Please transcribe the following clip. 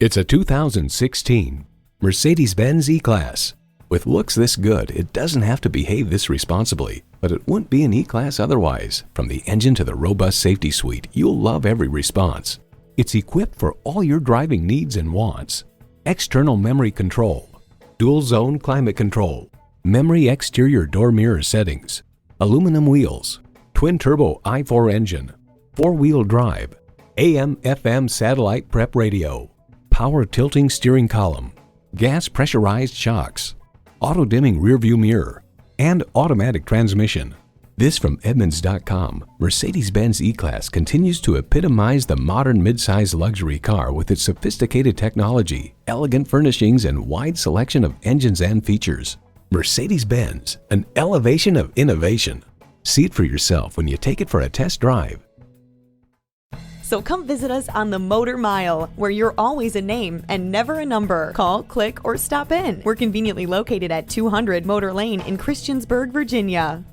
It's a 2016 Mercedes-Benz E-Class. With looks this good, it doesn't have to behave this responsibly, but it wouldn't be an E-Class otherwise. From the engine to the robust safety suite, you'll love every response. It's equipped for all your driving needs and wants. External memory control, dual zone climate control, memory exterior door mirror settings, aluminum wheels, twin turbo i4 engine, 4-wheel drive, AM/FM satellite prep radio, power tilting steering column, gas pressurized shocks, auto dimming rear view mirror, and automatic transmission. This from Edmunds.com. Mercedes-Benz E-Class continues to epitomize the modern midsize luxury car with its sophisticated technology, elegant furnishings, and wide selection of engines and features. Mercedes-Benz, an elevation of innovation. See it for yourself when you take it for a test drive. So come visit us on the Motor Mile, where you're always a name and never a number. Call, click, or stop in. We're conveniently located at 200 Motor Lane in Christiansburg, Virginia.